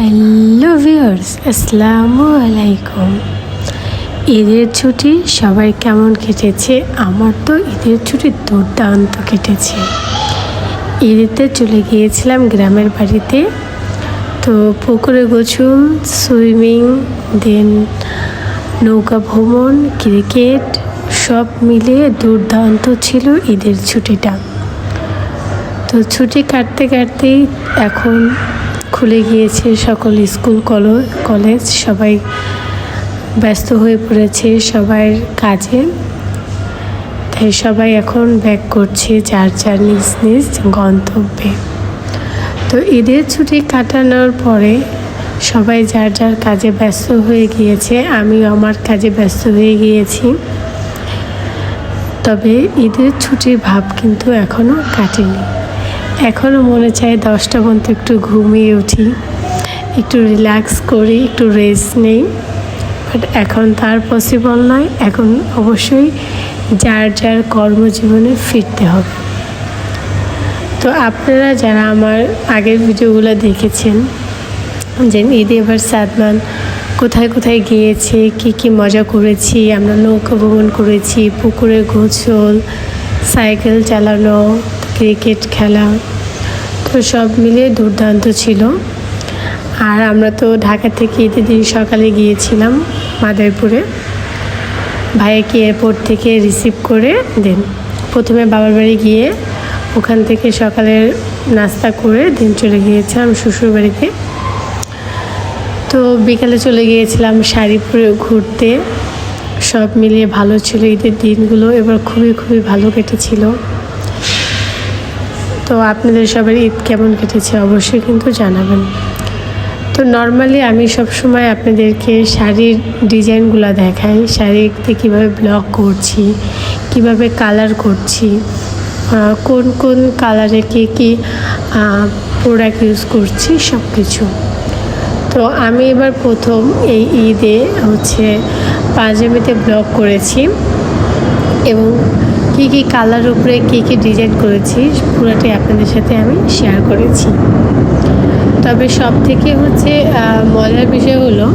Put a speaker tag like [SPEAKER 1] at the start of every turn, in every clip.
[SPEAKER 1] Hello viewers, আসসালামু আলাইকুম। ঈদের ছুটি সবাই কেমন কেটেছে? আমার তো ঈদের ছুটি দুর্দান্ত কেটেছে। ঈদেতে চলে গিয়েছিলাম গ্রামের বাড়িতে। তো পুকুরে গোসল, সুইমিং, দেন নৌকা ভ্রমণ, ক্রিকেট সব মিলিয়ে দুর্দান্ত ছিল ঈদের ছুটিটা। তো ছুটি কাটতে কাটতেই এখন খুলে গিয়েছে সকল স্কুল কলেজ, সবাই ব্যস্ত হয়ে পড়েছে সবার কাজে। তাই সবাই এখন ব্যাক করছে যার যার নিজ নিজ গন্তব্যে। তো ঈদের ছুটি কাটানোর পরে সবাই যার যার কাজে ব্যস্ত হয়ে গিয়েছে, আমিও আমার কাজে ব্যস্ত হয়ে গিয়েছি। তবে ঈদের ছুটির ভাব কিন্তু এখনও কাটেনি। এখনও মনে চায় 10টা পর্যন্ত একটু ঘুমিয়ে উঠি, একটু রিল্যাক্স করি, একটু রেস্ট নেই। বাট এখন তার পসিবল নয়। এখন অবশ্যই যার যার কর্মজীবনে ফিরতে হবে। তো আপনারা যারা আমার আগের ভিডিওগুলো দেখেছেন, যে ঈদে এবার সাদমান কোথায় কোথায় গিয়েছে, কি মজা করেছি, আমরা নৌকা ভ্রমণ করেছি, পুকুরে গোসল, সাইকেল চালানো, ক্রিকেট খেলা, তো সব মিলিয়ে দুর্দান্ত ছিল। আর আমরা তো ঢাকা থেকে ঈদের দিন সকালে গিয়েছিলাম মাদারীপুরে। ভাইয়াকে এয়ারপোর্ট থেকে রিসিভ করে দেন প্রথমে বাবার বাড়ি গিয়ে ওখান থেকে সকালের নাস্তা করে দিন চলে গিয়েছিলাম শ্বশুর বাড়িতে। তো বিকালে চলে গিয়েছিলাম শাড়িপুরে ঘুরতে। সব মিলিয়ে ভালো ছিল ঈদের দিনগুলো, এবার খুবই ভালো কেটেছিল। তো আপনাদের সবার ঈদ কেমন কেটেছে অবশ্যই কিন্তু জানাবেন। তো নর্মালি আমি সবসময় আপনাদেরকে শাড়ির ডিজাইনগুলো দেখাই, শাড়িতে কীভাবে ব্লক করছি, কিভাবে কালার করছি, কোন কোন কালারে কি প্রোডাক্ট ইউজ করছি সব কিছু। তো আমি এবার প্রথম এই ঈদে পাঞ্জাবিতে ব্লক করেছি এবং কি কালার উপরে কি ডিজাইন করেছি পুরোটাই আপনাদের সাথে আমি শেয়ার করেছি। তবে সব থেকে মজার বিষয় হলো,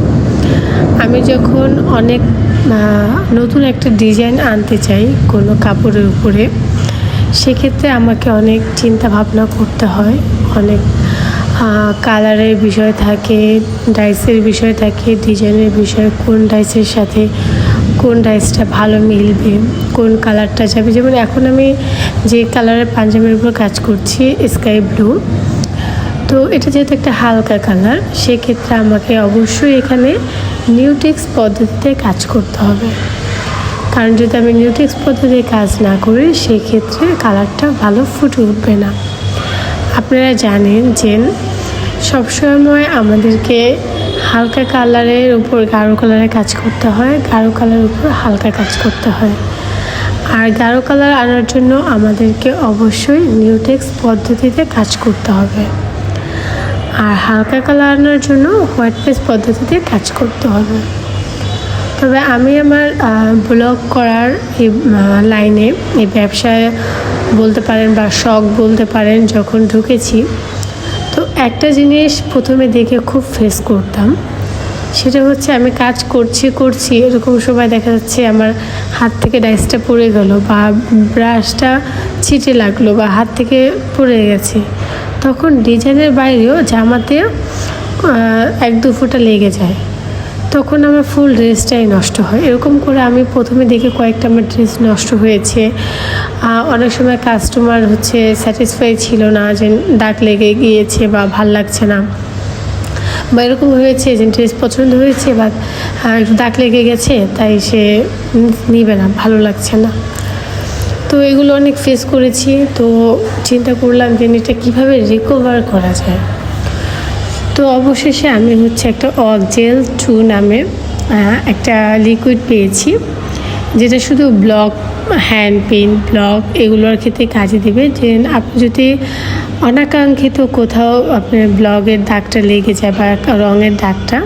[SPEAKER 1] আমি যখন অনেক নতুন একটা ডিজাইন আনতে চাই কোনো কাপড়ের উপরে, সেক্ষেত্রে আমাকে অনেক চিন্তা ভাবনা করতে হয়। অনেক কালারের বিষয় থাকে, ডাইসের বিষয় থাকে, ডিজাইনের বিষয়, কোন ডাইসের সাথে কোন ডাইসটা ভালো মিলবে, কোন কালারটা যাবে। যেমন এখন আমি যে কালারের পাঞ্জাবির উপর কাজ করছি স্কাই ব্লু, তো এটা যেহেতু একটা হালকা কালার, সেক্ষেত্রে আমাকে অবশ্যই এখানে নিউটেক্স পদ্ধতিতে কাজ করতে হবে। কারণ যদি আমি নিউটেক্স পদ্ধতিতে কাজ না করি, সেক্ষেত্রে কালারটা ভালো ফুটে উঠবে না। আপনারা জানেন যে সবসময় আমাদেরকে হালকা কালারের উপর গাঢ় কালারে কাজ করতে হয়, গাঢ় কালারের উপর হালকা কাজ করতে হয়। আর গাঢ় কালার আনার জন্য আমাদেরকে অবশ্যই নিউটেক্স পদ্ধতিতে কাজ করতে হবে। আর হালকা কালার আনার জন্য হোয়াইট পেস্ট পদ্ধতিতে কাজ করতে হবে। তবে আমি আমার ব্লগ করার এই লাইনে, এই ব্যবসায় বলতে পারেন বা শখ বলতে পারেন, যখন ঢুকেছি, তো একটা জিনিস প্রথমে দেখে খুব ফেস করতাম। সেটা আমি কাজ করছি এরকম সময় দেখা যাচ্ছে আমার হাত থেকে ডাইসটা পড়ে গেল, বা ব্রাশটা ছিটে লাগলো, বা হাত থেকে পড়ে গেছে। তখন ডিজাইনের বাইরেও জামাতে 1-2 ফোঁটা লেগে যায়, তখন আমার ফুল ড্রেসটাই নষ্ট হয়। এরকম করে আমি প্রথমে দেখে কয়েকটা আমার ড্রেস নষ্ট হয়েছে। অনেক সময় কাস্টমার স্যাটিসফাই ছিল না, যে দাগ লেগে গিয়েছে বা ভাল লাগছে না, বা এরকম হয়েছে যে ড্রেস পছন্দ হয়েছে বা একটু দাগ লেগে গেছে, তাই সে নিবে না, ভালো লাগছে না। তো এগুলো অনেক ফেস করেছি। তো চিন্তা করলাম যে এটা কীভাবে রিকভার করা যায়। তো অবশেষে আমি একটা অকজেল 2 নামে একটা লিকুইড পেয়েছি, যেটা শুধু ব্লক, হ্যান্ড পেন, ব্লক এগুলোর ক্ষেত্রে কাজে দেবে। যে আপনি যদি অনাকাঙ্ক্ষিত কোথাও আপনার ব্লগের দাগটা লেগে যায় বা রঙের দাগটা,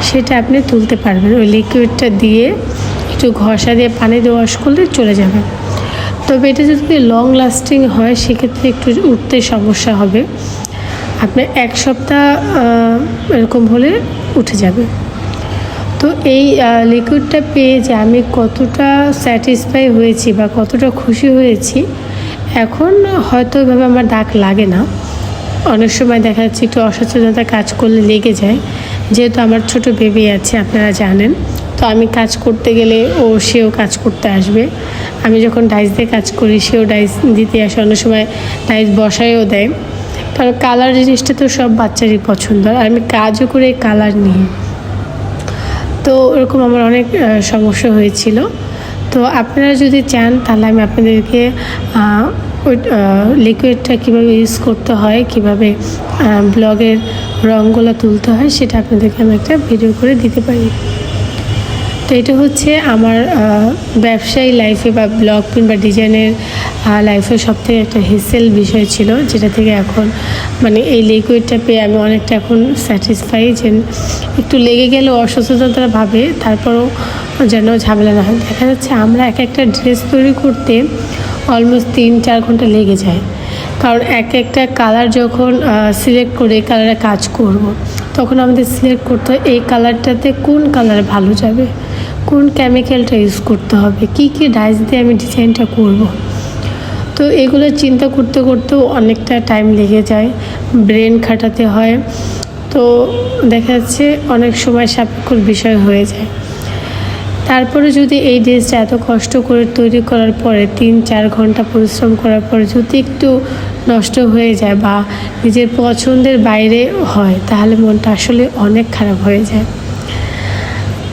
[SPEAKER 1] সেটা আপনি তুলতে পারবেন। ওই লিকুইডটা দিয়ে একটু ঘষা দিয়ে পানি দিয়ে ওয়াশ করলে চলে যাবে। তবে এটা যদি লং লাস্টিং হয়, সেক্ষেত্রে একটু উঠতে সমস্যা হবে। আপনার 1 সপ্তাহ এরকম হলে উঠে যাবে। তো এই লিকুইডটা পেয়ে যে আমি কতটা স্যাটিসফাই হয়েছি বা কতটা খুশি হয়েছি, এখন হয়তো এভাবে আমার দাগ লাগে না। অনেক সময় দেখা যাচ্ছে একটু অসচেতনতা কাজ করলে লেগে যায়, যেহেতু আমার ছোট বেবি আছে আপনারা জানেন। তো আমি কাজ করতে গেলে সেও কাজ করতে আসবে, আমি যখন ডাইস দিয়ে কাজ করি সেও ডাইস দিতে আসে, অনেক সময় ডাইস বসায়ও দেয়। কারণ কালার জিনিসটা তো সব বাচ্চারই পছন্দ, আর আমি কাজও করে কালার নিই। তো এরকম আমার অনেক সমস্যা হয়েছিল। তো আপনারা যদি চান তাহলে আমি আপনাদেরকে ওই লিকুইডটা কীভাবে ইউজ করতে হয়, কীভাবে ব্লগের রঙগুলো তুলতে হয়, সেটা আপনাদেরকে আমি একটা ভিডিও করে দিতে পারি। তো এটা হচ্ছে আমার ব্যবসায়ী লাইফে বা ব্লগ প্রিন্ট বা ডিজাইনের লাইফে সবথেকে একটা হেসেল বিষয় ছিল, যেটা থেকে এখন মানে এই লিকুইডটা পেয়ে আমি অনেকটা এখন স্যাটিসফাই, যে একটু লেগে গেলেও অসচেতনতাভাবে তারপরও যেন ঝামেলা না হয়। দেখা যাচ্ছে আমরা একটা ড্রেস তৈরি করতে অলমোস্ট 3-4 ঘন্টা লেগে যায়, কারণ একটা কালার যখন সিলেক্ট করে কালারে কাজ করব, তখন আমাদের সিলেক্ট করতে হয় এই কালারটাতে কোন কালার ভালো যাবে, কোন কেমিক্যালটা ইউজ করতে হবে, কি ডাইস দিয়ে আমি ডিজাইনটা করব। তো এগুলো চিন্তা করতে করতেও অনেকটা টাইম লেগে যায়, ব্রেন খাটাতে হয়। তো দেখা যাচ্ছে অনেক সময় সাপেক্ষর বিষয় হয়ে যায়। তারপরে যদি এই ড্রেসটা এত কষ্ট করে তৈরি করার পরে 3-4 ঘন্টা পরিশ্রম করার পরে যদি একটু নষ্ট হয়ে যায় বা নিজের পছন্দের বাইরে হয়, তাহলে মনটা আসলে অনেক খারাপ হয়ে যায়।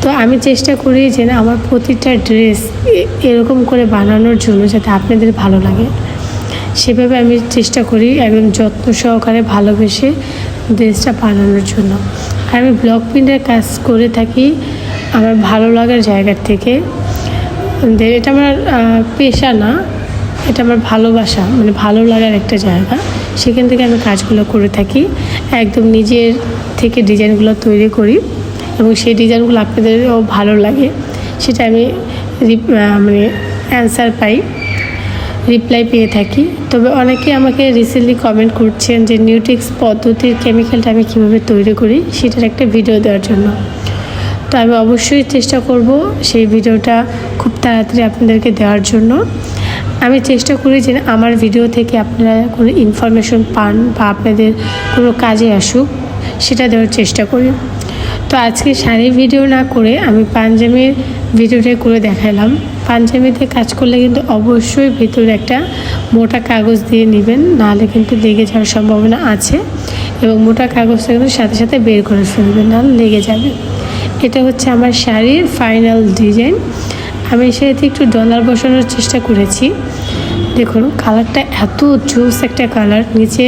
[SPEAKER 1] তো আমি চেষ্টা করি যে না, আমার প্রতিটা ড্রেস এরকম করে বানানোর জন্য যাতে আপনাদের ভালো লাগে, সেভাবে আমি চেষ্টা করি একদম যত্ন সহকারে ভালোবেসে ড্রেসটা বানানোর জন্য। আর আমি ব্লগ প্রিন্টের কাজ করে থাকি আমার ভালো লাগার জায়গার থেকে। এটা আমার পেশা না, এটা আমার ভালোবাসা, মানে ভালো লাগার একটা জায়গা, সেখান থেকে আমি কাজগুলো করে থাকি। একদম নিজের থেকে ডিজাইনগুলো তৈরি করি এবং সেই ডিজাইনগুলো আপনাদেরও ভালো লাগে, সেটা আমি মানে অ্যান্সার পাই, রিপ্লাই পেয়ে থাকি। তবে অনেকে আমাকে রিসেন্টলি কমেন্ট করছেন যে নিউটেক্স পদ্ধতির কেমিক্যালটা আমি কীভাবে তৈরি করি সেটার একটা ভিডিও দেওয়ার জন্য। তো আমি অবশ্যই চেষ্টা করব সেই ভিডিওটা খুব তাড়াতাড়ি আপনাদেরকে দেওয়ার জন্য। আমি চেষ্টা করি যে আমার ভিডিও থেকে আপনারা কোনো ইনফরমেশন পান বা আপনাদের কোনো কাজে আসুক, সেটা দেওয়ার চেষ্টা করি। তো আজকে শাড়ির ভিডিও না করে আমি পাঞ্জাবির ভিডিওটাই করে দেখালাম। পাঞ্জাবিতে কাজ করলে কিন্তু অবশ্যই ভিতরে একটা মোটা কাগজ দিয়ে নেবেন, নাহলে কিন্তু লেগে যাওয়ার সম্ভাবনা আছে, এবং মোটা কাগজটা কিন্তু সাথে সাথে বের করে ফেলবেন, নাহলে লেগে যাবে। এটা হচ্ছে আমার শাড়ির ফাইনাল ডিজাইন। আমি সেটাতে একটু ডলার বসানোর চেষ্টা করেছি। দেখুন কালারটা এত জোস একটা কালার, নিচে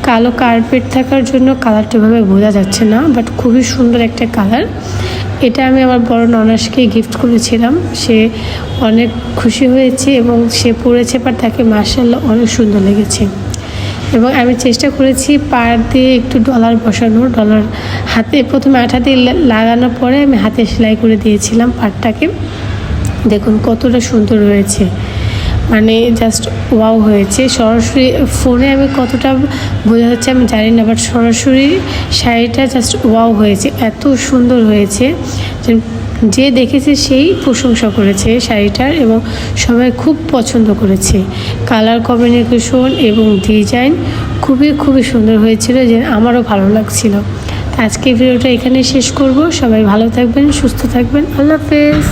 [SPEAKER 1] কালো কার্পেট থাকার জন্য কালারটা ভাবে বোঝা যাচ্ছে না, বাট খুবই সুন্দর একটা কালার। এটা আমি আমার বড় ননাসকে গিফট করেছিলাম, সে অনেক খুশি হয়েছে এবং সে পরেছে, বাট তাকে মাশাআল্লাহ অনেক সুন্দর লেগেছে। এবং আমি চেষ্টা করেছি পাড় দিয়ে একটু ডলার বসানোর, ডলার হাতে প্রথমে আঠা দিয়ে লাগানোর পরে আমি হাতে সেলাই করে দিয়েছিলাম পাড়টাকে। দেখুন কতটা সুন্দর হয়েছে, মানে জাস্ট ওয়াও হয়েছে। সরাসরি ফোনে আমি কতটা বোঝা যাচ্ছে আমি জানি না, বাট সরাসরি শাড়িটা জাস্ট ওয়াও হয়েছে, এত সুন্দর হয়েছে যে দেখেছে সেই প্রশংসা করেছে শাড়িটার, এবং সবাই খুব পছন্দ করেছে। কালার কম্বিনেশন এবং ডিজাইন খুবই সুন্দর হয়েছিল, যে আমারও ভালো লাগছিল। আজকে ভিডিওটা এখানে শেষ করব। সবাই ভালো থাকবেন, সুস্থ থাকবেন, আল্লাহ হাফেজ।